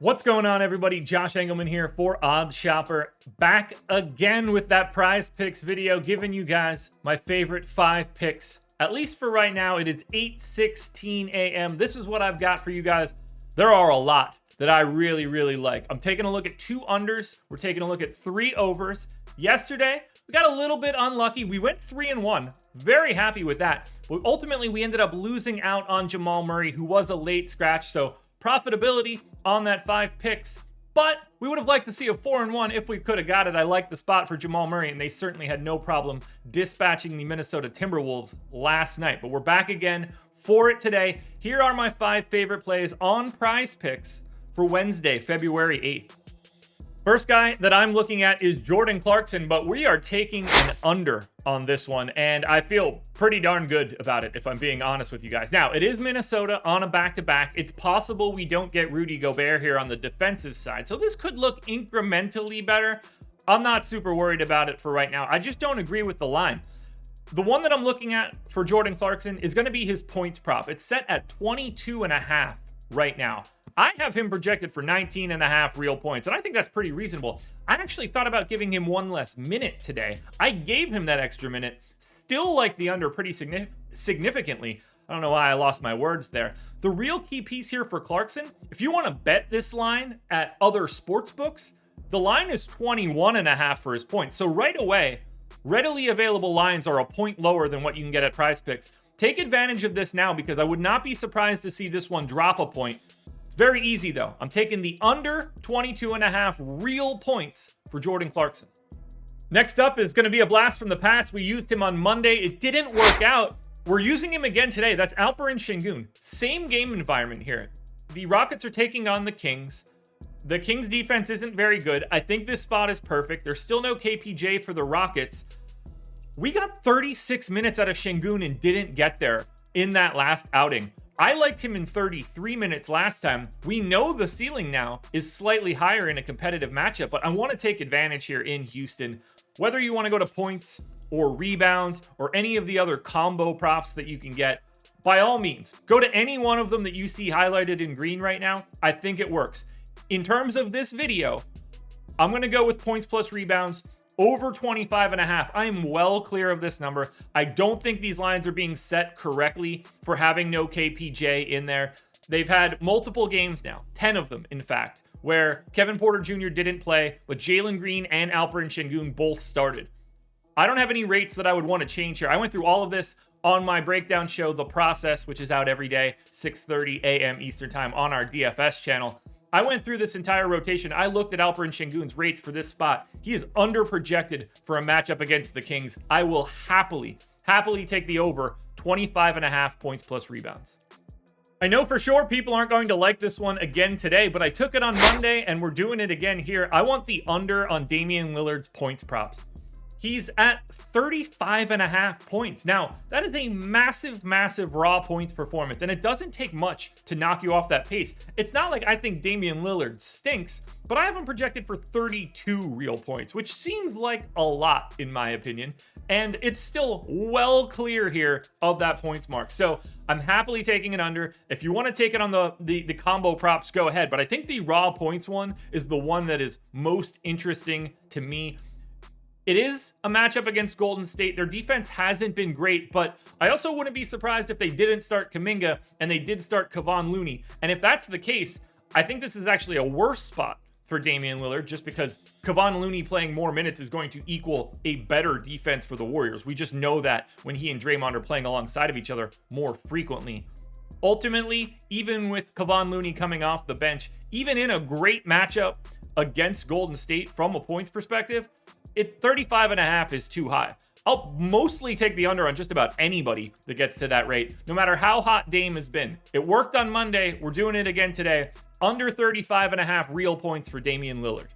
What's going on, everybody? Josh Engelman here for OddsShopper, back again with that PrizePicks video, giving you guys my favorite 5 picks. At least for right now, it is 8:16 a.m. This is what I've got for you guys. There are a lot that I really like. I'm taking a look at 2 unders. We're taking a look at 3 overs. Yesterday, we got a little bit unlucky. We went 3-1. Very happy with that. But ultimately, we ended up losing out on Jamal Murray, who was a late scratch. So profitability on that 5 picks, but we would have liked to see a 4-1 if we could have got it. I like the spot for Jamal Murray, and they certainly had no problem dispatching the Minnesota Timberwolves last night. But we're back again for it today. Here are my 5 favorite plays on PrizePicks for Wednesday, February 8th. First guy that I'm looking at is Jordan Clarkson, but we are taking an under on this one, and I feel pretty darn good about it, if I'm being honest with you guys. Now, it is Minnesota on a back-to-back. It's possible we don't get Rudy Gobert here on the defensive side, so this could look incrementally better. I'm not super worried about it for right now. I just don't agree with the line. The one that I'm looking at for Jordan Clarkson is going to be his points prop. It's set at 22.5 right now. I have him projected for 19.5 real points, and I think that's pretty reasonable. I actually thought about giving him one less minute today. I gave him that extra minute. Still like the under pretty significantly. I don't know why I lost my words there. The real key piece here for Clarkson, if you want to bet this line at other sports books, the line is 21.5 for his points. So right away, readily available lines are a point lower than what you can get at PrizePicks. Take advantage of this now, because I would not be surprised to see this one drop a point. It's very easy, though. I'm taking the under 22.5 real points for Jordan Clarkson. Next up is going to be a blast from the past. We used him on Monday. It didn't work out. We're using him again today. That's Alperen Sengun. Same game environment here. The Rockets are taking on the Kings. The Kings defense isn't very good. I think this spot is perfect. There's still no KPJ for the Rockets. We got 36 minutes out of Sengun and didn't get there in that last outing. I liked him in 33 minutes last time. We know the ceiling now is slightly higher in a competitive matchup, but I want to take advantage here in Houston. Whether you want to go to points or rebounds or any of the other combo props that you can get, by all means, go to any one of them that you see highlighted in green right now. I think it works. In terms of this video, I'm going to go with points plus rebounds over 25.5. I am well clear of this number. I don't think these lines are being set correctly for having no KPJ in there. They've had multiple games now, 10 of them, in fact, where Kevin Porter Jr. didn't play, but Jalen Green and Alperen Sengun both started. I don't have any rates that I would want to change here. I went through all of this on my breakdown show, The Process, which is out every day, 6:30 a.m. Eastern time on our DFS channel. I went through this entire rotation. I looked at Alperen Sengun's rates for this spot. He is under projected for a matchup against the Kings. I will happily take the over 25.5 points plus rebounds. I know for sure people aren't going to like this one again today, but I took it on Monday and we're doing it again here. I want the under on Damian Lillard's points props. He's at 35.5 points. Now, that is a massive raw points performance, and it doesn't take much to knock you off that pace. It's not like I think Damian Lillard stinks, but I have him projected for 32 real points, which seems like a lot in my opinion, and it's still well clear here of that points mark. So I'm happily taking it under. If you want to take it on the combo props, go ahead, but I think the raw points one is the one that is most interesting to me. It is a matchup against Golden State. Their defense hasn't been great, but I also wouldn't be surprised if they didn't start Kuminga and they did start Kevon Looney. And if that's the case, I think this is actually a worse spot for Damian Lillard, just because Kevon Looney playing more minutes is going to equal a better defense for the Warriors. We just know that when he and Draymond are playing alongside of each other more frequently. Ultimately, even with Kevon Looney coming off the bench, even in a great matchup against Golden State from a points perspective, 35.5 is too high. I'll mostly take the under on just about anybody that gets to that rate, no matter how hot Dame has been. It worked on Monday. We're doing it again today. Under 35.5 real points for Damian Lillard.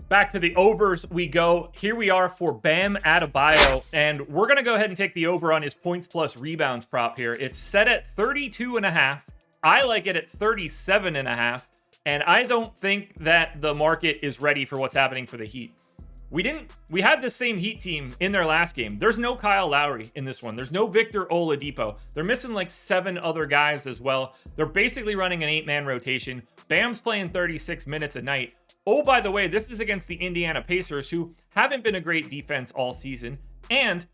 Back to the overs we go. Here we are for Bam Adebayo, and we're going to go ahead and take the over on his points plus rebounds prop here. It's set at 32.5. I like it at 37.5, and I don't think that the market is ready for what's happening for the Heat. We had the same Heat team in their last game. There's no Kyle Lowry in this one. There's no Victor Oladipo. They're missing like 7 other guys as well. They're basically running an 8-man rotation. Bam's playing 36 minutes a night. Oh, by the way, this is against the Indiana Pacers, who haven't been a great defense all season and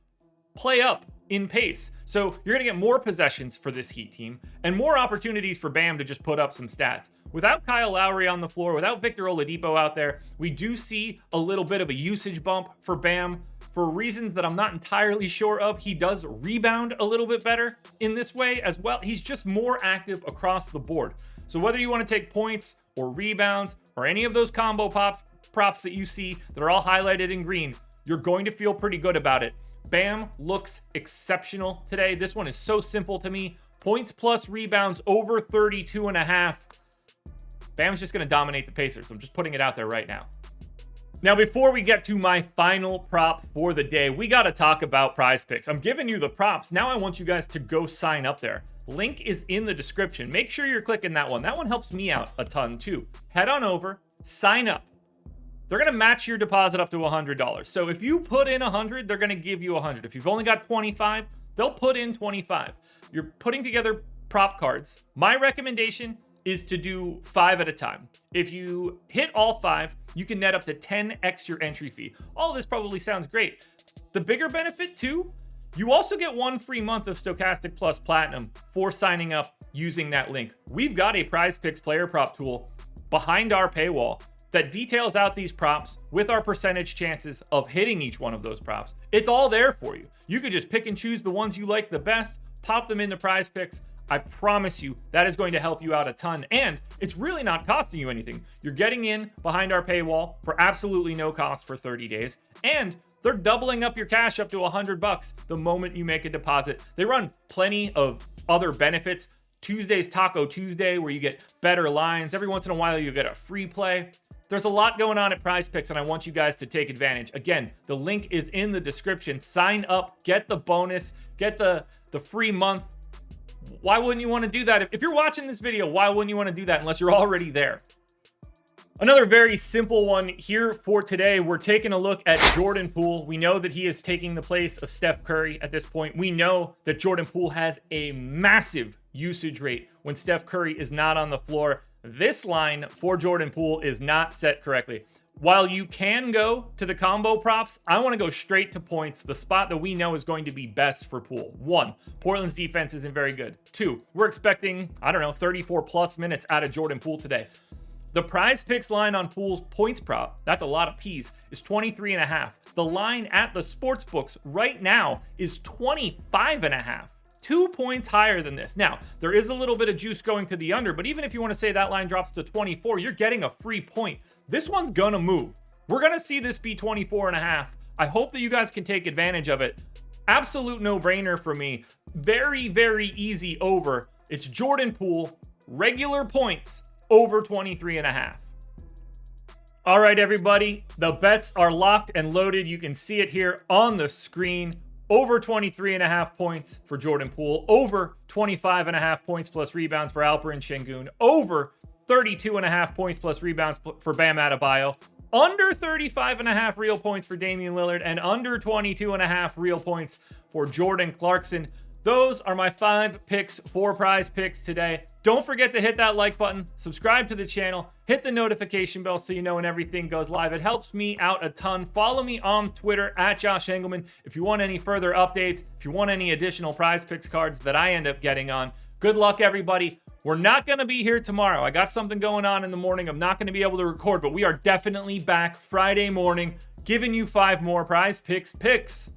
play up in pace. So you're going to get more possessions for this Heat team and more opportunities for Bam to just put up some stats. Without Kyle Lowry on the floor, without Victor Oladipo out there, we do see a little bit of a usage bump for Bam for reasons that I'm not entirely sure of. He does rebound a little bit better in this way as well. He's just more active across the board. So whether you want to take points or rebounds or any of those combo props that you see that are all highlighted in green, you're going to feel pretty good about it. Bam looks exceptional today. This one is so simple to me. Points plus rebounds over 32.5. Bam's just going to dominate the Pacers. I'm just putting it out there right now. Now, before we get to my final prop for the day, we got to talk about PrizePicks. I'm giving you the props. Now I want you guys to go sign up there. Link is in the description. Make sure you're clicking that one. That one helps me out a ton too. Head on over, sign up. They're going to match your deposit up to $100. So if you put in 100, they're going to give you 100. If you've only got 25, they'll put in 25. You're putting together prop cards. My recommendation is to do 5 at a time. If you hit all 5, you can net up to 10x your entry fee. All of this probably sounds great. The bigger benefit too, you also get 1 free month of Stochastic Plus Platinum for signing up using that link. We've got a PrizePicks player prop tool behind our paywall that details out these props with our percentage chances of hitting each one of those props. It's all there for you. You could just pick and choose the ones you like the best, pop them into PrizePicks. I promise you that is going to help you out a ton, and it's really not costing you anything. You're getting in behind our paywall for absolutely no cost for 30 days, and they're doubling up your cash up to $100 the moment you make a deposit. They run plenty of other benefits. Tuesday's Taco Tuesday, where you get better lines. Every once in a while, you get a free play. There's a lot going on at PrizePicks, and I want you guys to take advantage. Again, the link is in the description. Sign up, get the bonus, get the free month. Why wouldn't you want to do that? If you're watching this video, why wouldn't you want to do that unless you're already there? Another very simple one here for today. We're taking a look at Jordan Poole. We know that he is taking the place of Steph Curry at this point. We know that Jordan Poole has a massive usage rate when Steph Curry is not on the floor. This line for Jordan Poole is not set correctly. While you can go to the combo props, I want to go straight to points, the spot that we know is going to be best for Poole. 1, Portland's defense isn't very good. 2, we're expecting, 34 plus minutes out of Jordan Poole today. The PrizePicks line on Poole's points prop, that's a lot of P's, is 23.5. The line at the sports books right now is 25.5. 2 points higher than this. Now, there is a little bit of juice going to the under, but even if you want to say that line drops to 24, you're getting a free point. This one's gonna move. We're gonna see this be 24.5. I hope that you guys can take advantage of it. Absolute no-brainer for me. Very, very easy over. It's Jordan Poole, regular points, over 23.5. All right, everybody, the bets are locked and loaded. You can see it here on the screen. Over 23.5 points for Jordan Poole. Over 25.5 points plus rebounds for Alperen Sengun. Over 32.5 points plus rebounds for Bam Adebayo. Under 35.5 real points for Damian Lillard. And under 22.5 real points for Jordan Clarkson. Those are my 5 picks for PrizePicks today. Don't forget to hit that like button, subscribe to the channel, hit the notification bell so you know when everything goes live. It helps me out a ton. Follow me on Twitter at Josh Engelman if you want any further updates, if you want any additional PrizePicks cards that I end up getting on. Good luck, everybody. We're not going to be here tomorrow. I got something going on in the morning. I'm not going to be able to record, but we are definitely back Friday morning, giving you 5 more PrizePicks picks.